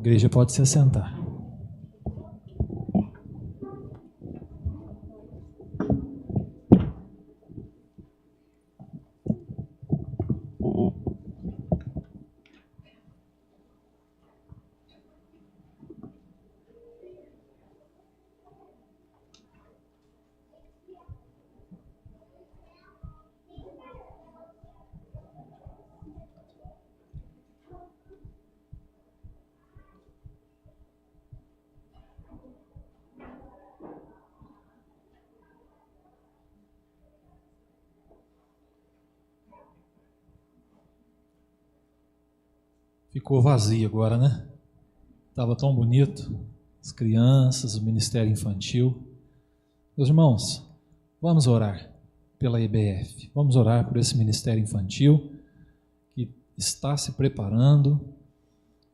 igreja pode se assentar. Ficou vazio agora, né? Estava tão bonito, as crianças, o ministério infantil. Meus irmãos, vamos orar pela IBF, vamos orar por esse ministério infantil que está se preparando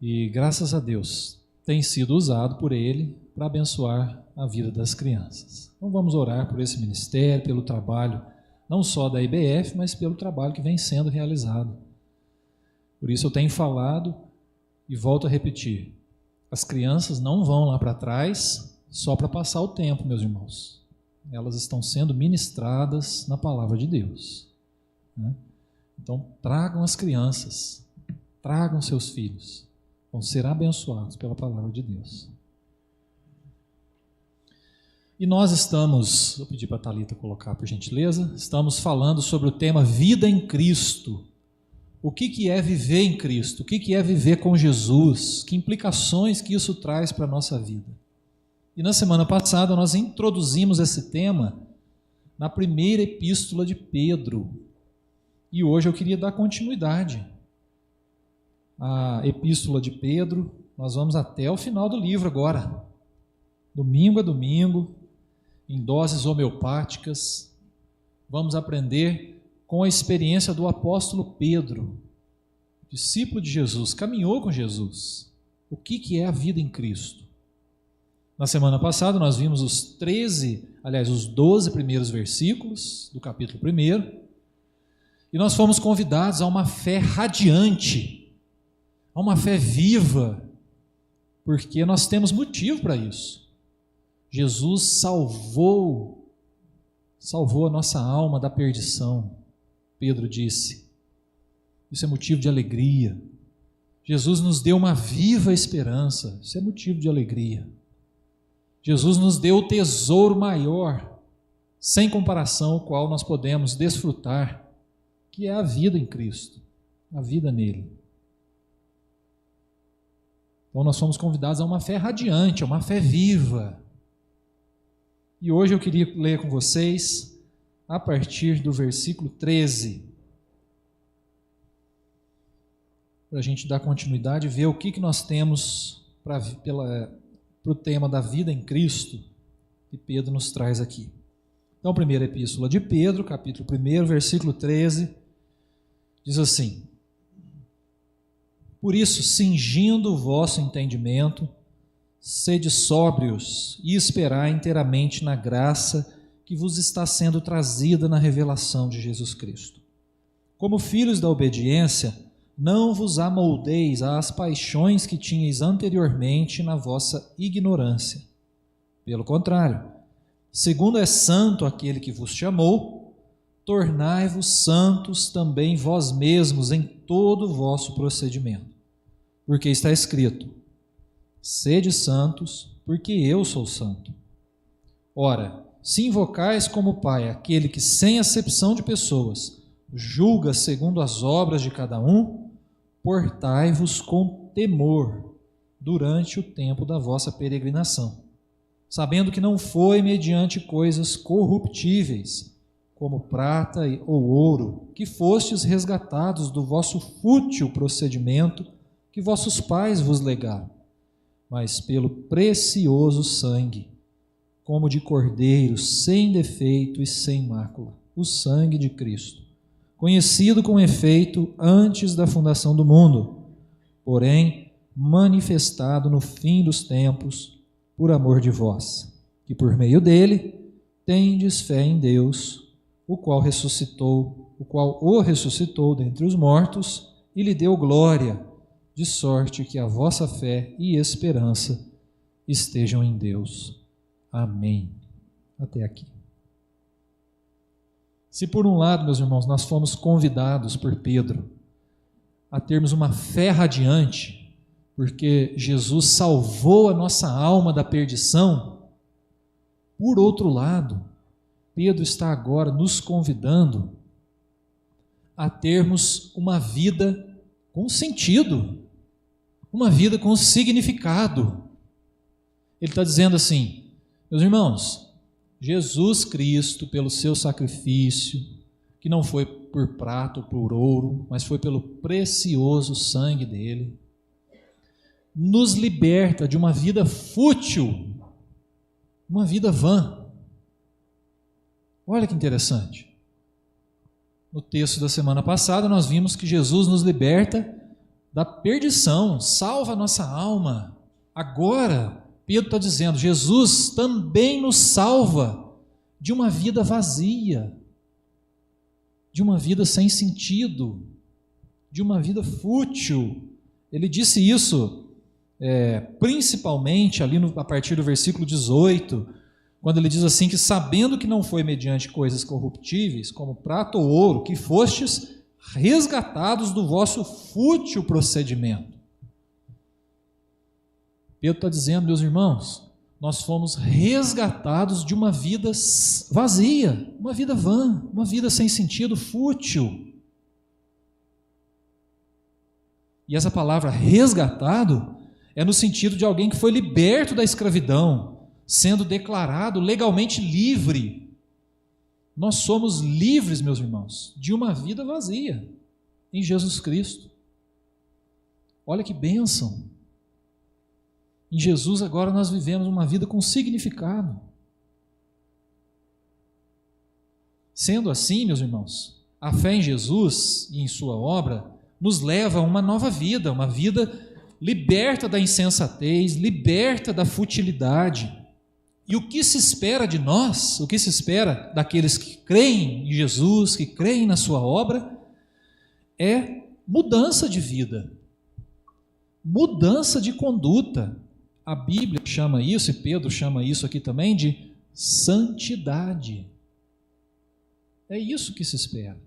e, graças a Deus, tem sido usado por Ele para abençoar a vida das crianças. Então vamos orar por esse ministério, pelo trabalho, não só da IBF, mas pelo trabalho que vem sendo realizado. Por isso eu tenho falado e volto a repetir, as crianças não vão lá para trás só para passar o tempo, meus irmãos. Elas estão sendo ministradas na palavra de Deus, né? Então tragam as crianças, tragam seus filhos, vão ser abençoados pela palavra de Deus. E nós estamos, vou pedir para a Thalita colocar por gentileza, estamos falando sobre o tema Vida em Cristo. O que é viver em Cristo? O que é viver com Jesus? Que implicações que isso traz para a nossa vida? E na semana passada nós introduzimos esse tema na primeira epístola de Pedro. E hoje eu queria dar continuidade à epístola de Pedro. Nós vamos até o final do livro agora. Domingo a domingo, em doses homeopáticas, vamos aprender com a experiência do apóstolo Pedro, discípulo de Jesus, caminhou com Jesus. O que é a vida em Cristo? Na semana passada nós vimos os 12 primeiros versículos do capítulo 1, e nós fomos convidados a uma fé radiante, a uma fé viva, porque nós temos motivo para isso. Jesus salvou a nossa alma da perdição. Pedro disse, isso é motivo de alegria. Jesus nos deu uma viva esperança, isso é motivo de alegria. Jesus nos deu o tesouro maior, sem comparação, o qual nós podemos desfrutar, que é a vida em Cristo, a vida nele. Então nós fomos convidados a uma fé radiante, a uma fé viva. E hoje eu queria ler com vocês a partir do versículo 13, para a gente dar continuidade e ver o que nós temos para o tema da vida em Cristo, que Pedro nos traz aqui. Então, primeira epístola de Pedro, capítulo 1, versículo 13, diz assim: Por isso, cingindo o vosso entendimento, sede sóbrios e esperai inteiramente na graça que vos está sendo trazida na revelação de Jesus Cristo. Como filhos da obediência, não vos amoldeis às paixões que tinhais anteriormente na vossa ignorância. Pelo contrário, segundo é santo aquele que vos chamou, tornai-vos santos também vós mesmos em todo o vosso procedimento. Porque está escrito, sede santos, porque eu sou santo. Ora, se invocais como Pai aquele que, sem acepção de pessoas, julga segundo as obras de cada um, portai-vos com temor durante o tempo da vossa peregrinação, sabendo que não foi mediante coisas corruptíveis, como prata ou ouro, que fostes resgatados do vosso fútil procedimento que vossos pais vos legaram, mas pelo precioso sangue, como de cordeiro, sem defeito e sem mácula, o sangue de Cristo, conhecido com efeito antes da fundação do mundo, porém manifestado no fim dos tempos, por amor de vós, que por meio dele tendes fé em Deus, o qual o ressuscitou dentre os mortos e lhe deu glória, de sorte que a vossa fé e esperança estejam em Deus. Amém. Até aqui. Se por um lado, meus irmãos, nós fomos convidados por Pedro a termos uma fé radiante, porque Jesus salvou a nossa alma da perdição, por outro lado, Pedro está agora nos convidando a termos uma vida com sentido, uma vida com significado. Ele está dizendo assim, meus irmãos, Jesus Cristo, pelo seu sacrifício, que não foi por prata ou por ouro, mas foi pelo precioso sangue dele, nos liberta de uma vida fútil, uma vida vã. Olha que interessante. No texto da semana passada, nós vimos que Jesus nos liberta da perdição, salva a nossa alma. Agora, Pedro está dizendo, Jesus também nos salva de uma vida vazia, de uma vida sem sentido, de uma vida fútil. Ele disse isso principalmente ali a partir do versículo 18, quando ele diz assim, que sabendo que não foi mediante coisas corruptíveis, como prata ou ouro, que fostes resgatados do vosso fútil procedimento. Pedro está dizendo, meus irmãos, nós fomos resgatados de uma vida vazia, uma vida vã, uma vida sem sentido, fútil. E essa palavra resgatado é no sentido de alguém que foi liberto da escravidão, sendo declarado legalmente livre. Nós somos livres, meus irmãos, de uma vida vazia em Jesus Cristo. Olha que bênção! Em Jesus agora nós vivemos uma vida com significado. Sendo assim, meus irmãos, a fé em Jesus e em sua obra nos leva a uma nova vida, uma vida liberta da insensatez, liberta da futilidade. E o que se espera de nós, o que se espera daqueles que creem em Jesus, que creem na sua obra, é mudança de vida, mudança de conduta. A Bíblia chama isso, e Pedro chama isso aqui também, de santidade. É isso que se espera.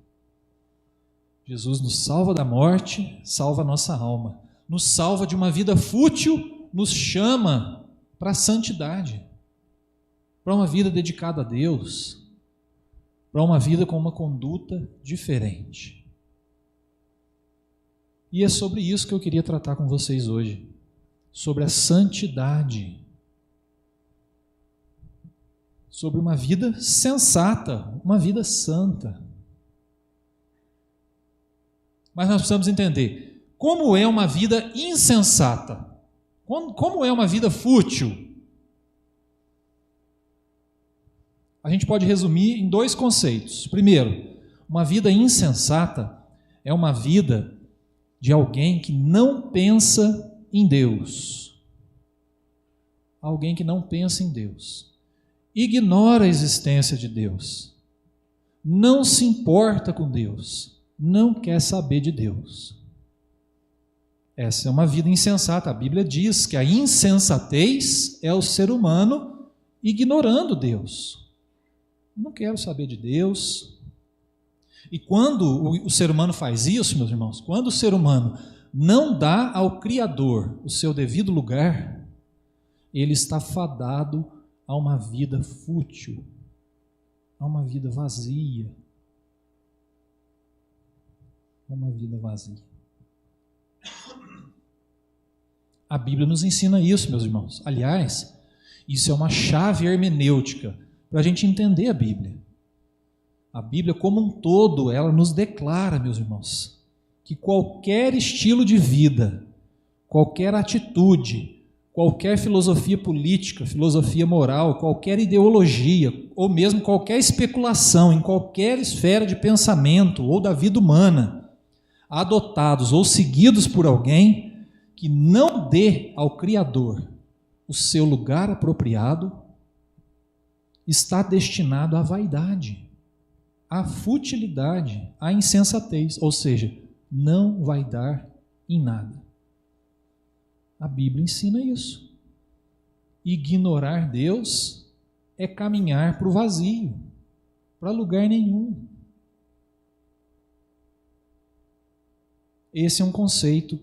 Jesus nos salva da morte, salva a nossa alma, nos salva de uma vida fútil, nos chama para a santidade, para uma vida dedicada a Deus, para uma vida com uma conduta diferente. E é sobre isso que eu queria tratar com vocês hoje, sobre a santidade, sobre uma vida sensata, uma vida santa. Mas nós precisamos entender, como é uma vida insensata? Como é uma vida fútil? A gente pode resumir em dois conceitos. Primeiro, uma vida insensata é uma vida de alguém que não pensa em Deus. Alguém que não pensa em Deus. Ignora a existência de Deus. Não se importa com Deus. Não quer saber de Deus. Essa é uma vida insensata. A Bíblia diz que a insensatez é o ser humano ignorando Deus. Não quero saber de Deus. E quando o ser humano faz isso, meus irmãos, quando o ser humano não dá ao Criador o seu devido lugar, ele está fadado a uma vida fútil, a uma vida vazia. Uma vida vazia. A Bíblia nos ensina isso, meus irmãos. Aliás, isso é uma chave hermenêutica para a gente entender a Bíblia. A Bíblia como um todo, ela nos declara, meus irmãos, que qualquer estilo de vida, qualquer atitude, qualquer filosofia política, filosofia moral, qualquer ideologia, ou mesmo qualquer especulação em qualquer esfera de pensamento ou da vida humana, adotados ou seguidos por alguém que não dê ao Criador o seu lugar apropriado, está destinado à vaidade, à futilidade, à insensatez, ou seja, não vai dar em nada. A Bíblia ensina isso. Ignorar Deus é caminhar para o vazio, para lugar nenhum. Esse é um conceito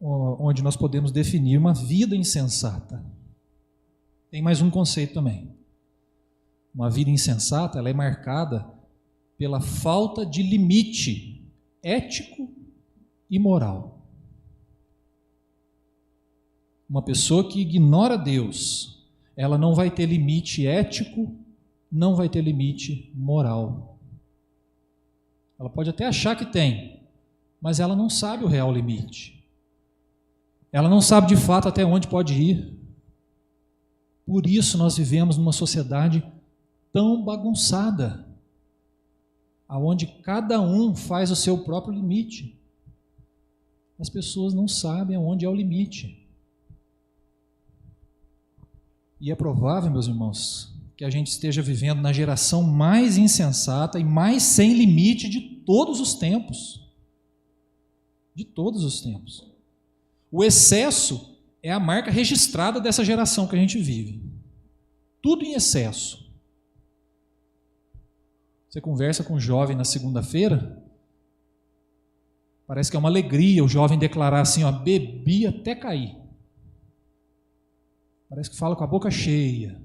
onde nós podemos definir uma vida insensata. Tem mais um conceito também. Uma vida insensata, ela é marcada pela falta de limite ético e moral. Uma pessoa que ignora Deus, ela não vai ter limite ético, não vai ter limite moral. Ela pode até achar que tem, mas ela não sabe o real limite. Ela não sabe de fato até onde pode ir. Por isso nós vivemos numa sociedade tão bagunçada, aonde cada um faz o seu próprio limite. As pessoas não sabem aonde é o limite. E é provável, meus irmãos, que a gente esteja vivendo na geração mais insensata e mais sem limite de todos os tempos. De todos os tempos. O excesso é a marca registrada dessa geração que a gente vive. Tudo em excesso. Você conversa com um jovem na segunda-feira, parece que é uma alegria o jovem declarar assim, ó, bebi até cair. Parece que fala com a boca cheia.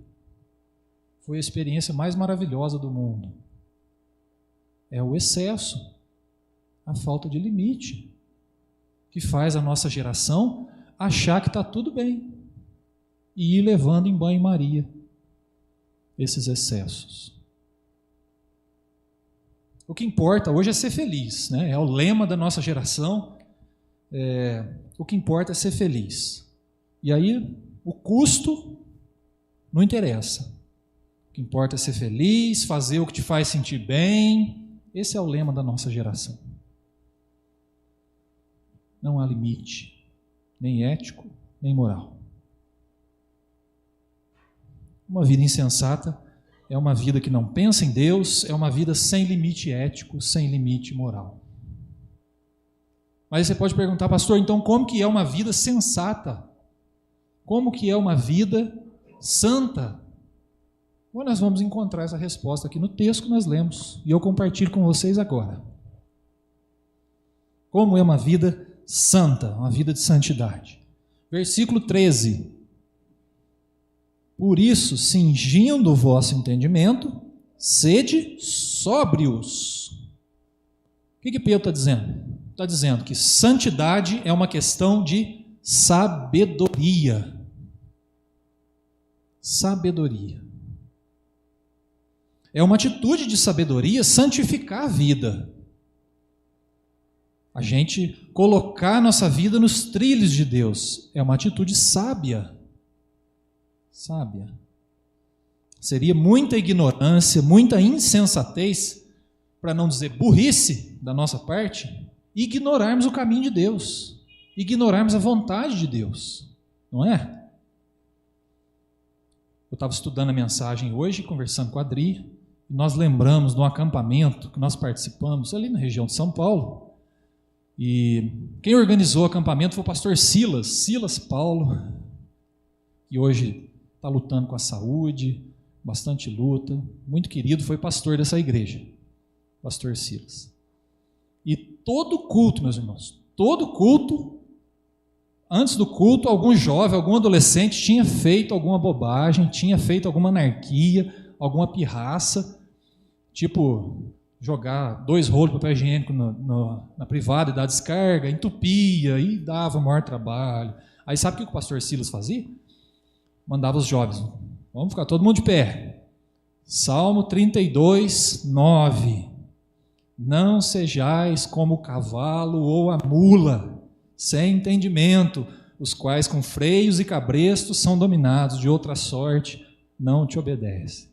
Foi a experiência mais maravilhosa do mundo. É o excesso, a falta de limite, que faz a nossa geração achar que está tudo bem e ir levando em banho-maria esses excessos. O que importa hoje é ser feliz, né? É o lema da nossa geração. O que importa é ser feliz. E aí, o custo não interessa. O que importa é ser feliz, fazer o que te faz sentir bem. Esse é o lema da nossa geração. Não há limite, nem ético, nem moral. Uma vida insensata é uma vida que não pensa em Deus, é uma vida sem limite ético, sem limite moral. Mas você pode perguntar, pastor, então como que é uma vida sensata? Como que é uma vida santa? Bom, nós vamos encontrar essa resposta aqui no texto que nós lemos, e eu compartilho com vocês agora. Como é uma vida santa, uma vida de santidade? Versículo 13. Por isso, cingindo o vosso entendimento, sede sóbrios. O que Pedro está dizendo? Está dizendo que santidade é uma questão de sabedoria. Sabedoria. É uma atitude de sabedoria santificar a vida. A gente colocar a nossa vida nos trilhos de Deus. É uma atitude sábia. Sábia. Seria muita ignorância, muita insensatez, para não dizer burrice da nossa parte, ignorarmos o caminho de Deus, ignorarmos a vontade de Deus, não é? Eu estava estudando a mensagem hoje, conversando com a Adri, e nós lembramos de um acampamento que nós participamos ali na região de São Paulo, e quem organizou o acampamento foi o pastor Silas Paulo, que hoje está lutando com a saúde, bastante luta, muito querido, foi pastor dessa igreja, pastor Silas. E todo culto, meus irmãos, todo culto, antes do culto, algum jovem, algum adolescente tinha feito alguma bobagem, tinha feito alguma anarquia, alguma pirraça, tipo jogar 2 rolos de papel higiênico na privada e dar descarga, entupia e dava maior trabalho. Aí sabe o que o pastor Silas fazia? Mandava os jovens, vamos ficar todo mundo de pé. Salmo 32, 9. Não sejais como o cavalo ou a mula, sem entendimento, os quais com freios e cabrestos são dominados, de outra sorte não te obedecem.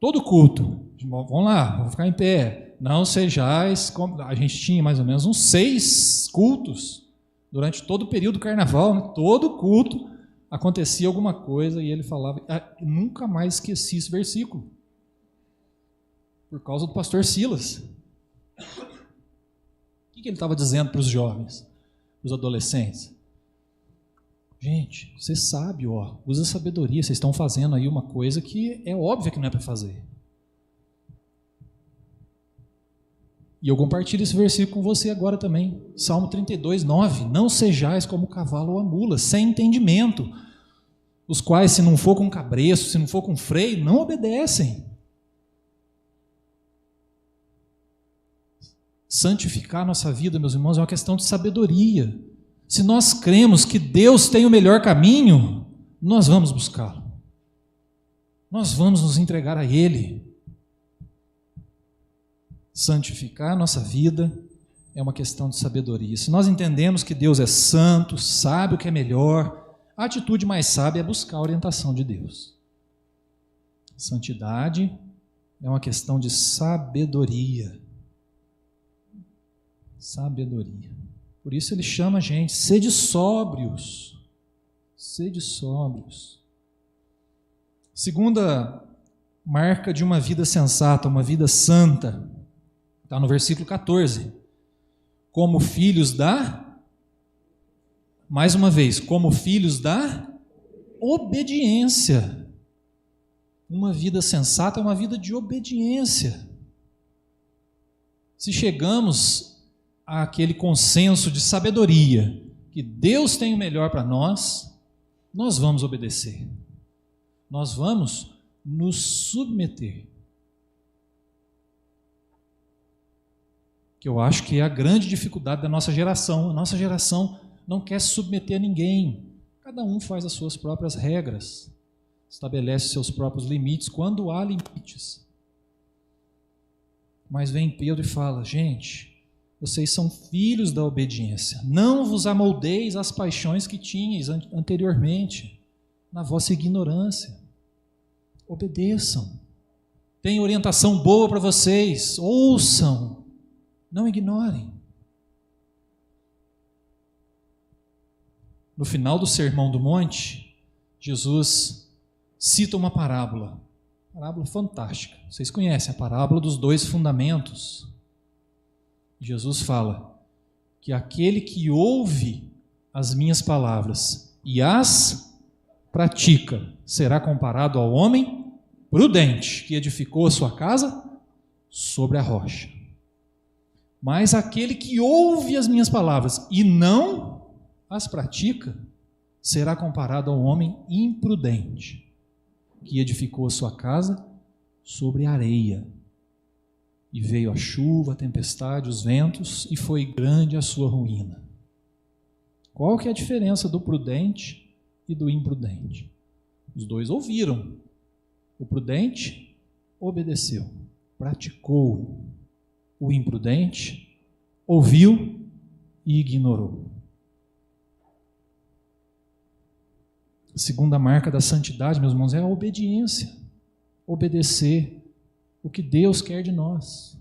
Todo culto, vamos lá, vamos ficar em pé. Não sejais como... A gente tinha mais ou menos uns 6 cultos, durante todo o período do carnaval, né? Todo culto acontecia alguma coisa e ele falava, nunca mais esqueci esse versículo, por causa do pastor Silas. O que ele estava dizendo para os jovens, para os adolescentes? Gente, você sabe, usa sabedoria, vocês estão fazendo aí uma coisa que é óbvia que não é para fazer. E eu compartilho esse versículo com você agora também. Salmo 32, 9. Não sejais como o cavalo ou a mula, sem entendimento, os quais, se não for com cabresto, se não for com freio, não obedecem. Santificar a nossa vida, meus irmãos, é uma questão de sabedoria. Se nós cremos que Deus tem o melhor caminho, nós vamos buscá-lo. Nós vamos nos entregar a Ele. Santificar a nossa vida é uma questão de sabedoria. Se nós entendemos que Deus é santo, sabe o que é melhor, a atitude mais sábia é buscar a orientação de Deus. Santidade é uma questão de sabedoria. Sabedoria. Por isso ele chama a gente, sede sóbrios. Sede sóbrios. Segunda marca de uma vida sensata, uma vida santa, está no versículo 14. Como filhos da, mais uma vez, como filhos da obediência. Uma vida sensata é uma vida de obediência. Se chegamos àquele consenso de sabedoria, que Deus tem o melhor para nós, nós vamos obedecer. Nós vamos nos submeter. Que eu acho que é a grande dificuldade da nossa geração. A nossa geração não quer se submeter a ninguém. Cada um faz as suas próprias regras, estabelece seus próprios limites, quando há limites. Mas vem Pedro e fala, gente, vocês são filhos da obediência. Não vos amoldeis às paixões que tinhais anteriormente, na vossa ignorância. Obedeçam. Tem orientação boa para vocês. Ouçam. Não ignorem. No final do Sermão do Monte, Jesus cita uma parábola fantástica. Vocês conhecem a parábola dos 2 fundamentos. Jesus fala que aquele que ouve as minhas palavras e as pratica será comparado ao homem prudente que edificou a sua casa sobre a rocha. Mas aquele que ouve as minhas palavras e não as pratica será comparado ao homem imprudente que edificou a sua casa sobre areia. E veio a chuva, a tempestade, os ventos, e foi grande a sua ruína. Qual que é a diferença do prudente e do imprudente? Os dois ouviram. O prudente obedeceu, praticou. O imprudente ouviu e ignorou. A segunda marca da santidade, meus irmãos, é a obediência. Obedecer o que Deus quer de nós.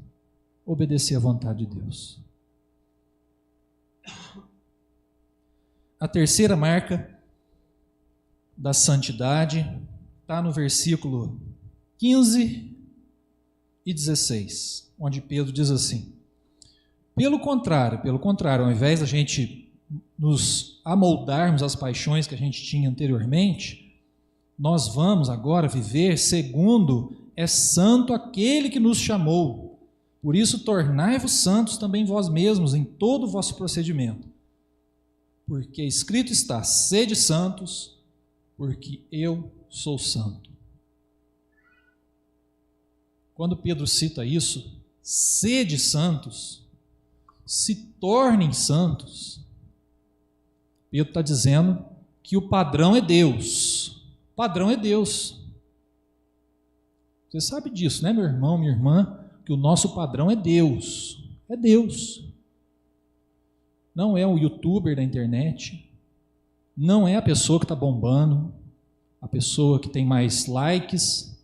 Obedecer à vontade de Deus. A terceira marca da santidade está no versículo 15 e 16, onde Pedro diz assim: pelo contrário, ao invés da gente nos amoldarmos às paixões que a gente tinha anteriormente, nós vamos agora viver segundo é santo aquele que nos chamou. Por isso, tornai-vos santos também vós mesmos em todo o vosso procedimento. Porque escrito está, sede santos, porque eu sou santo. Quando Pedro cita isso, sede santos, se tornem santos, Pedro está dizendo que o padrão é Deus. O padrão é Deus. Você sabe disso, né, meu irmão, minha irmã? Que o nosso padrão é Deus. É Deus. Não é o youtuber da internet. Não é a pessoa que está bombando. A pessoa que tem mais likes,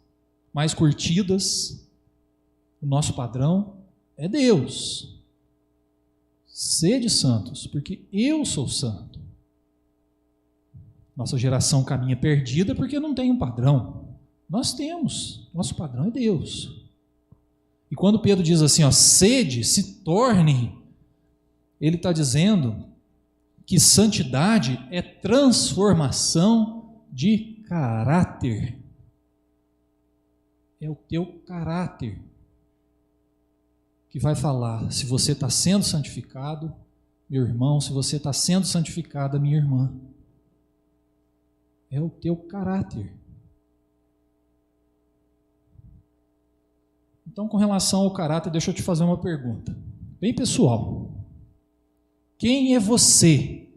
mais curtidas. O nosso padrão é Deus. Sede santos, porque eu sou santo. Nossa geração caminha perdida porque não tem um padrão. Nós temos, nosso padrão é Deus. E quando Pedro diz assim, sede, se torne, ele está dizendo que santidade é transformação de caráter. É o teu caráter que vai falar se você está sendo santificado, meu irmão, se você está sendo santificada, minha irmã. É o teu caráter. Então, com relação ao caráter, deixa eu te fazer uma pergunta, bem pessoal. Quem é você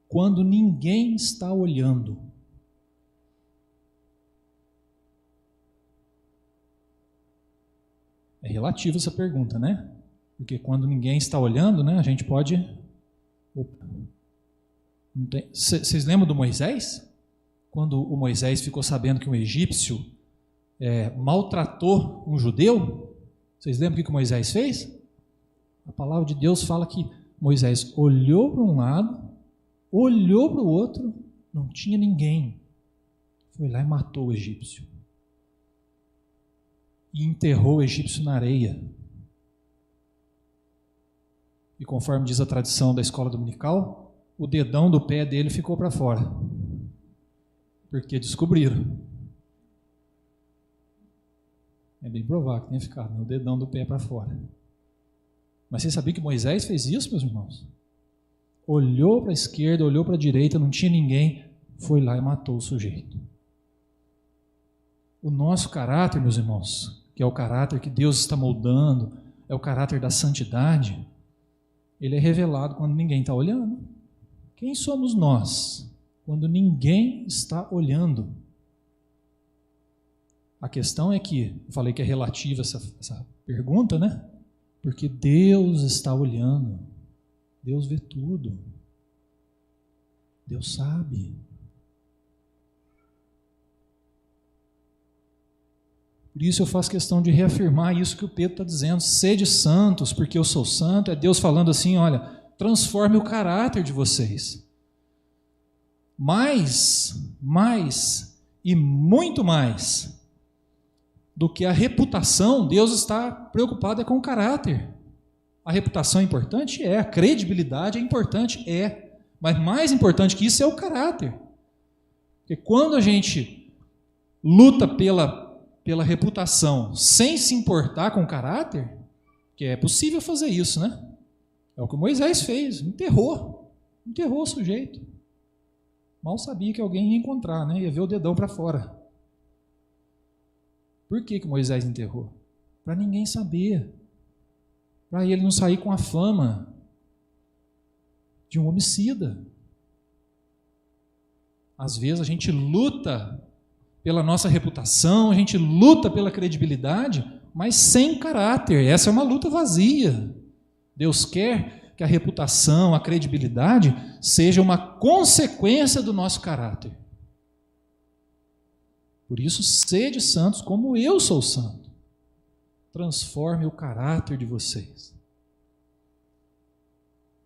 quando ninguém está olhando? É relativa essa pergunta, né? Porque quando ninguém está olhando, né, a gente pode... Vocês lembram do Moisés? Quando o Moisés ficou sabendo que um egípcio maltratou um judeu, vocês lembram o que o Moisés fez? A palavra de Deus fala que Moisés olhou para um lado, olhou para o outro, não tinha ninguém. Foi lá e matou o egípcio. E enterrou o egípcio na areia. E conforme diz a tradição da escola dominical, o dedão do pé dele ficou para fora. Porque descobriram. É bem provável que tenha ficado, né? O dedão do pé para fora. Mas você sabia que Moisés fez isso, meus irmãos? Olhou para a esquerda, olhou para a direita, não tinha ninguém, foi lá e matou o sujeito. O nosso caráter, meus irmãos, que é o caráter que Deus está moldando, é o caráter da santidade, ele é revelado quando ninguém está olhando. Quem somos nós quando ninguém está olhando? A questão é que, eu falei que é relativa essa pergunta, né? Porque Deus está olhando, Deus vê tudo, Deus sabe. Por isso eu faço questão de reafirmar isso que o Pedro está dizendo, sede santos, porque eu sou santo, é Deus falando assim, olha, transforme o caráter de vocês. Mais e muito mais do que a reputação, Deus está preocupado com o caráter. A reputação é importante? É. A credibilidade é importante? É. Mas mais importante que isso é o caráter. Porque quando a gente luta pela reputação sem se importar com o caráter, que é possível fazer isso, né? É o que Moisés fez, enterrou o sujeito. Mal sabia que alguém ia encontrar, né? Ia ver o dedão para fora. Por que Moisés enterrou? Para ninguém saber. Para ele não sair com a fama de um homicida. Às vezes a gente luta pela nossa reputação, a gente luta pela credibilidade, mas sem caráter. Essa é uma luta vazia. Deus quer que a reputação, a credibilidade seja uma consequência do nosso caráter. Por isso, sede santos como eu sou santo. Transforme o caráter de vocês.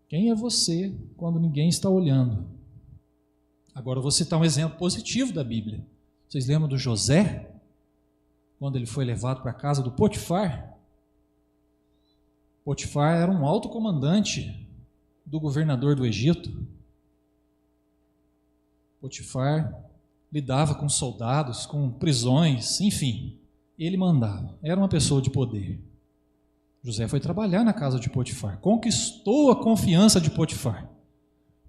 Quem é você quando ninguém está olhando? Agora eu vou citar um exemplo positivo da Bíblia. Vocês lembram do José? Quando ele foi levado para a casa do Potifar? Potifar era um alto comandante do governador do Egito. Potifar lidava com soldados, com prisões, enfim, ele mandava, era uma pessoa de poder. José foi trabalhar na casa de Potifar, conquistou a confiança de Potifar.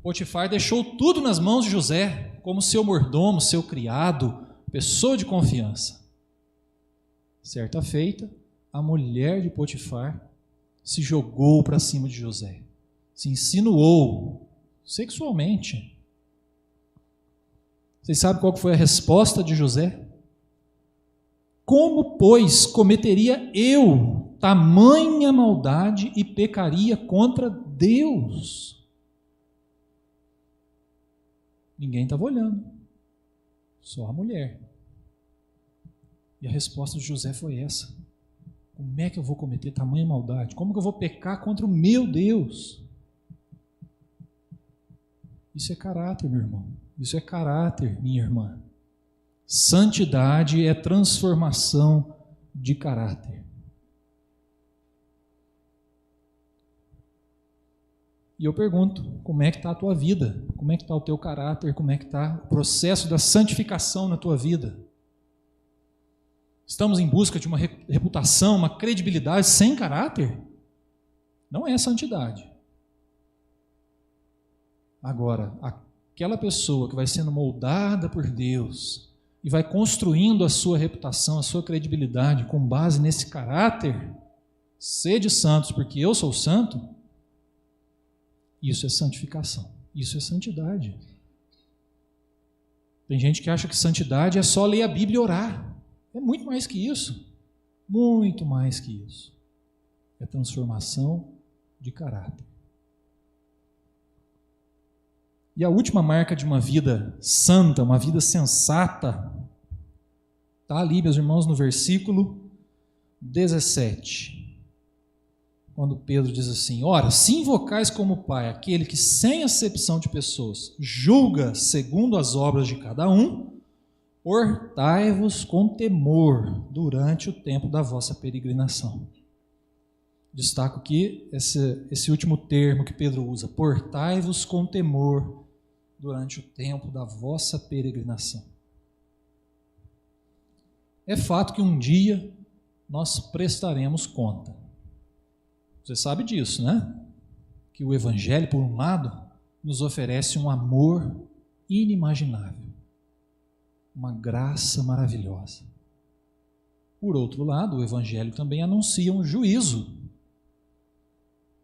Potifar deixou tudo nas mãos de José, como seu mordomo, seu criado, pessoa de confiança. Certa feita, a mulher de Potifar se jogou para cima de José, se insinuou sexualmente. Vocês sabem qual foi a resposta de José? Como, pois, cometeria eu tamanha maldade e pecaria contra Deus? Ninguém estava olhando, só a mulher. E a resposta de José foi essa: como é que eu vou cometer tamanha maldade? Como que eu vou pecar contra o meu Deus? Isso é caráter, meu irmão. Isso é caráter, minha irmã. Santidade é transformação de caráter. E eu pergunto, como é que está a tua vida? Como é que está o teu caráter? Como é que está o processo da santificação na tua vida? Estamos em busca de uma reputação, uma credibilidade sem caráter? Não é santidade. Agora, aquela pessoa que vai sendo moldada por Deus e vai construindo a sua reputação, a sua credibilidade com base nesse caráter, sede santos porque eu sou santo, isso é santificação, isso é santidade. Tem gente que acha que santidade é só ler a Bíblia e orar. É muito mais que isso. Muito mais que isso. É transformação de caráter. E a última marca de uma vida santa, uma vida sensata, está ali, meus irmãos, no versículo 17. Quando Pedro diz assim: ora, se invocais como Pai aquele que sem acepção de pessoas julga segundo as obras de cada um, portai-vos com temor durante o tempo da vossa peregrinação. Destaco aqui esse último termo que Pedro usa: portai-vos com temor durante o tempo da vossa peregrinação. É fato que um dia nós prestaremos conta. Você sabe disso, né? Que o Evangelho, por um lado, nos oferece um amor inimaginável, uma graça maravilhosa. Por outro lado, o Evangelho também anuncia um juízo.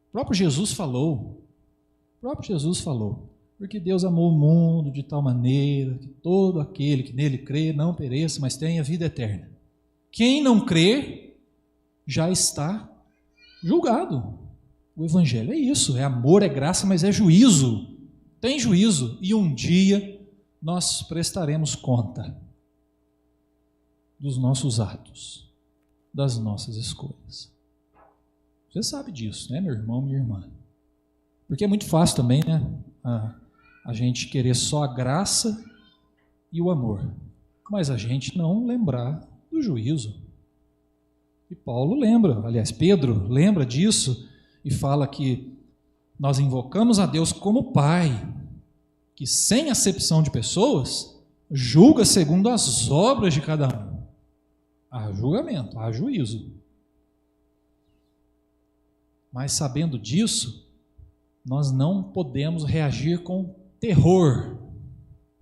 O próprio Jesus falou, porque Deus amou o mundo de tal maneira que todo aquele que nele crê não pereça, mas tenha vida eterna. Quem não crê já está julgado. O Evangelho é isso, é amor, é graça, mas é juízo. Tem juízo, e um dia nós prestaremos conta dos nossos atos, das nossas escolhas. Você sabe disso, né, meu irmão, minha irmã? Porque é muito fácil também, né, a gente querer só a graça e o amor, mas a gente não lembrar do juízo. E Paulo lembra, aliás, Pedro lembra disso e fala que nós invocamos a Deus como Pai, que sem acepção de pessoas, julga segundo as obras de cada um. Há julgamento, há juízo. Mas sabendo disso, nós não podemos reagir com terror,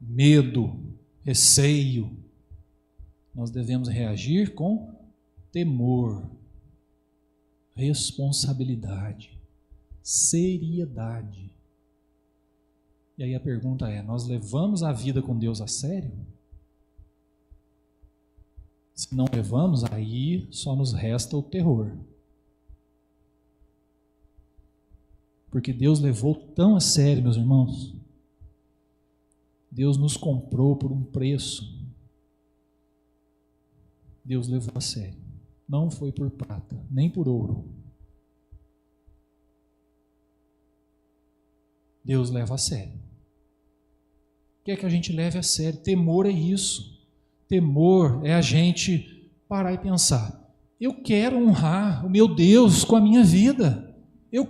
medo, receio. Nós devemos reagir com temor, responsabilidade, seriedade. E aí a pergunta é: nós levamos a vida com Deus a sério? Se não levamos, aí só nos resta o terror. Porque Deus levou tão a sério, meus irmãos. Deus nos comprou por um preço. Deus levou a sério. Não foi por prata, nem por ouro. Deus leva a sério. Quer que a gente leve a sério? Temor é isso. Temor é a gente parar e pensar: eu quero honrar o meu Deus com a minha vida. Eu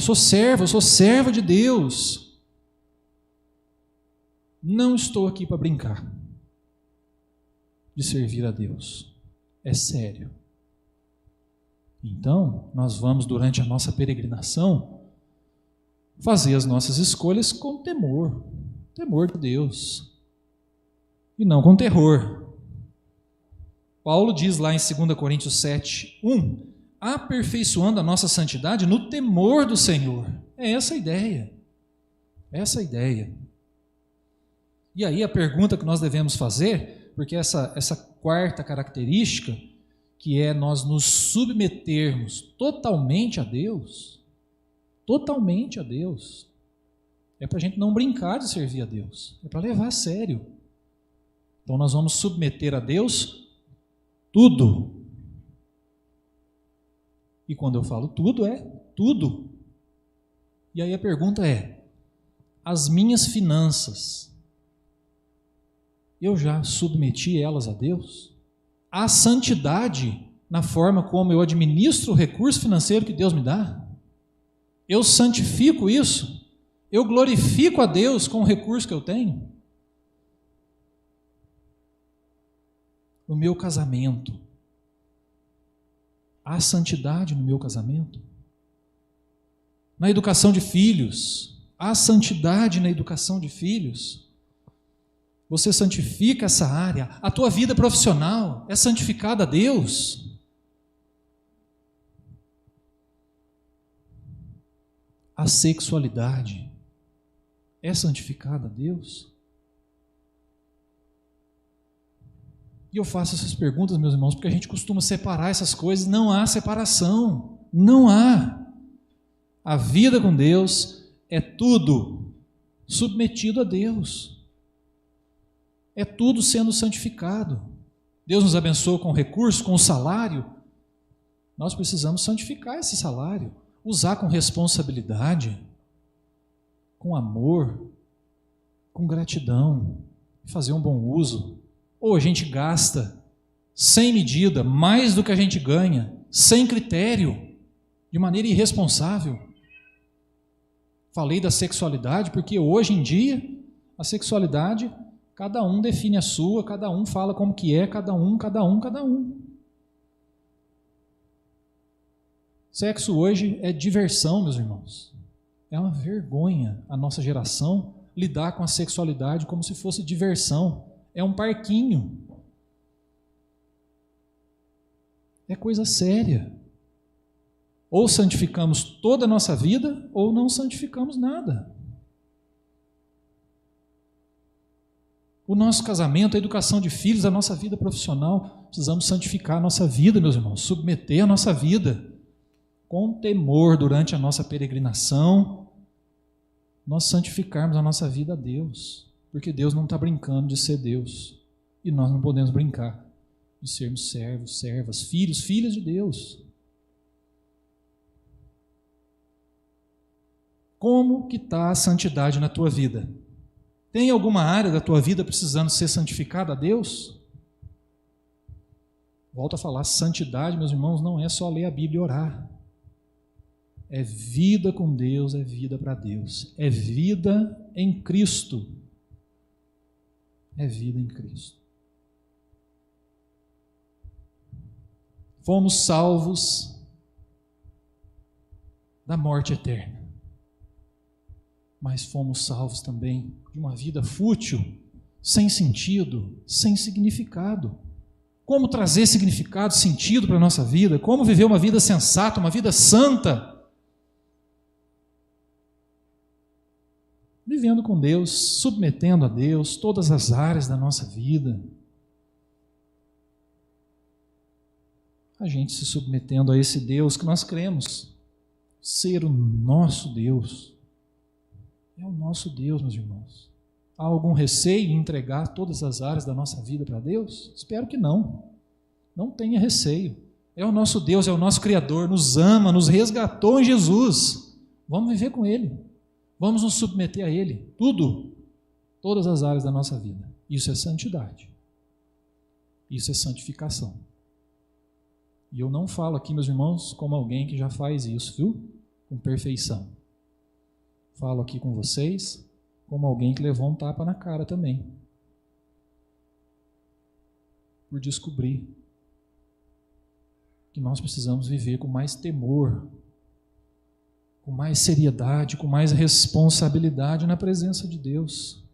sou servo, eu sou serva de Deus. Não estou aqui para brincar de servir a Deus. É sério. Então, nós vamos, durante a nossa peregrinação, fazer as nossas escolhas com temor de Deus, e não com terror. Paulo diz lá em 2 Coríntios 7:1, aperfeiçoando a nossa santidade no temor do Senhor. É essa a ideia. Essa a ideia. E aí a pergunta que nós devemos fazer, porque essa quarta característica, que é nós nos submetermos totalmente a Deus, é para a gente não brincar de servir a Deus, é para levar a sério. Então nós vamos submeter a Deus tudo. E quando eu falo tudo, é tudo. E aí a pergunta é: as minhas finanças, eu já submeti elas a Deus? A santidade na forma como eu administro o recurso financeiro que Deus me dá? Eu santifico isso? Eu glorifico a Deus com o recurso que eu tenho? No meu casamento, há santidade no meu casamento? Na educação de filhos, há santidade na educação de filhos? Você santifica essa área? A tua vida profissional é santificada a Deus? A sexualidade é santificada a Deus? E eu faço essas perguntas, meus irmãos, porque a gente costuma separar essas coisas. Não há separação. Não há. A vida com Deus é tudo submetido a Deus. É tudo sendo santificado. Deus nos abençoa com recurso, com o salário. Nós precisamos santificar esse salário. Usar com responsabilidade, com amor, com gratidão, fazer um bom uso. Ou a gente gasta sem medida, mais do que a gente ganha, sem critério, de maneira irresponsável. Falei da sexualidade porque hoje em dia a sexualidade, cada um define a sua, cada um fala como que é, cada um. Sexo hoje é diversão, meus irmãos. É uma vergonha a nossa geração lidar com a sexualidade como se fosse diversão. É um parquinho. É coisa séria. Ou santificamos toda a nossa vida, ou não santificamos nada. O nosso casamento, a educação de filhos, a nossa vida profissional, precisamos santificar a nossa vida, meus irmãos, submeter a nossa vida com temor durante a nossa peregrinação, nós santificarmos a nossa vida a Deus, porque Deus não está brincando de ser Deus, e nós não podemos brincar de sermos servos, servas, filhos, filhas de Deus. Como que está a santidade na tua vida? Tem alguma área da tua vida precisando ser santificada a Deus? Volto a falar, santidade, meus irmãos, não é só ler a Bíblia e orar. É vida com Deus, é vida para Deus. É vida em Cristo. É vida em Cristo. Fomos salvos da morte eterna. Mas fomos salvos também de uma vida fútil, sem sentido, sem significado. Como trazer significado, sentido para a nossa vida? Como viver uma vida sensata, uma vida santa? Vivendo com Deus, submetendo a Deus todas as áreas da nossa vida. A gente se submetendo a esse Deus que nós cremos ser o nosso Deus. É o nosso Deus, meus irmãos. Há algum receio em entregar todas as áreas da nossa vida para Deus? Espero que não. Não tenha receio. É o nosso Deus, é o nosso Criador, nos ama, nos resgatou em Jesus. Vamos viver com Ele. Vamos nos submeter a Ele. Tudo. Todas as áreas da nossa vida. Isso é santidade. Isso é santificação. E eu não falo aqui, meus irmãos, como alguém que já faz isso, viu? Com perfeição. Falo aqui com vocês como alguém que levou um tapa na cara também. Por descobrir que nós precisamos viver com mais temor, com mais seriedade, com mais responsabilidade na presença de Deus,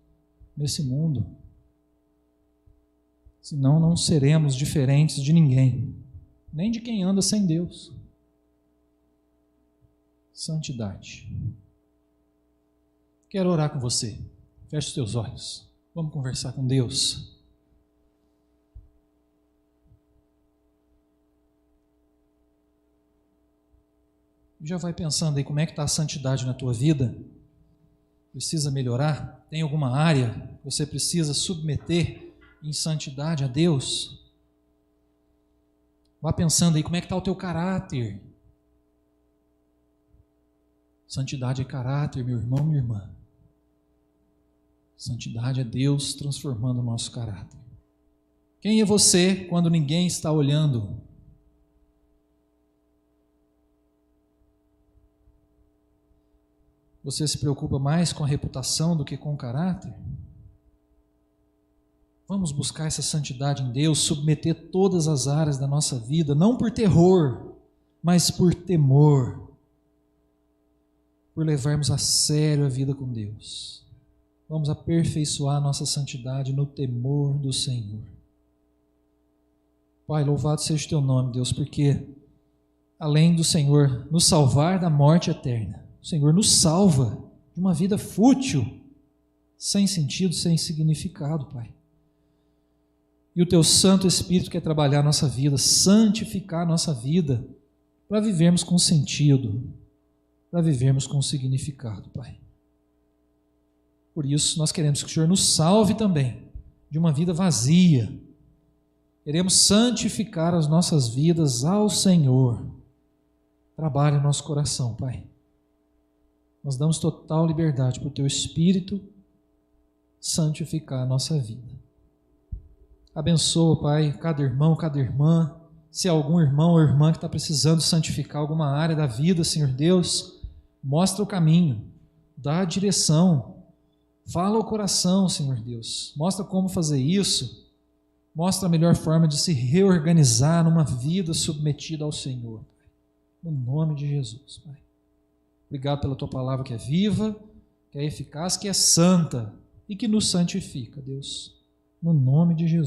nesse mundo. Senão não seremos diferentes de ninguém, nem de quem anda sem Deus. Santidade. Quero orar com você. Feche os teus olhos. Vamos conversar com Deus. Já vai pensando aí como é que está a santidade na tua vida? Precisa melhorar? Tem alguma área que você precisa submeter em santidade a Deus? Vá pensando aí como é que está o teu caráter. Santidade é caráter, meu irmão, minha irmã. Santidade é Deus transformando o nosso caráter. Quem é você quando ninguém está olhando? Você se preocupa mais com a reputação do que com o caráter? Vamos buscar essa santidade em Deus, submeter todas as áreas da nossa vida, não por terror, mas por temor, por levarmos a sério a vida com Deus. Vamos aperfeiçoar nossa santidade no temor do Senhor. Pai, louvado seja o teu nome, Deus, porque além do Senhor nos salvar da morte eterna, o Senhor nos salva de uma vida fútil, sem sentido, sem significado, Pai. E o teu Santo Espírito quer trabalhar a nossa vida, santificar a nossa vida, para vivermos com sentido, para vivermos com significado, Pai. Por isso, nós queremos que o Senhor nos salve também de uma vida vazia. Queremos santificar as nossas vidas ao Senhor. Trabalhe no nosso coração, Pai. Nós damos total liberdade para o teu Espírito santificar a nossa vida. Abençoa, Pai, cada irmão, cada irmã. Se há algum irmão ou irmã que está precisando santificar alguma área da vida, Senhor Deus, mostra o caminho, dá a direção, fala ao coração, Senhor Deus. Mostra como fazer isso, mostra a melhor forma de se reorganizar numa vida submetida ao Senhor. No nome de Jesus, Pai. Obrigado pela Tua palavra que é viva, que é eficaz, que é santa e que nos santifica, Deus. No nome de Jesus.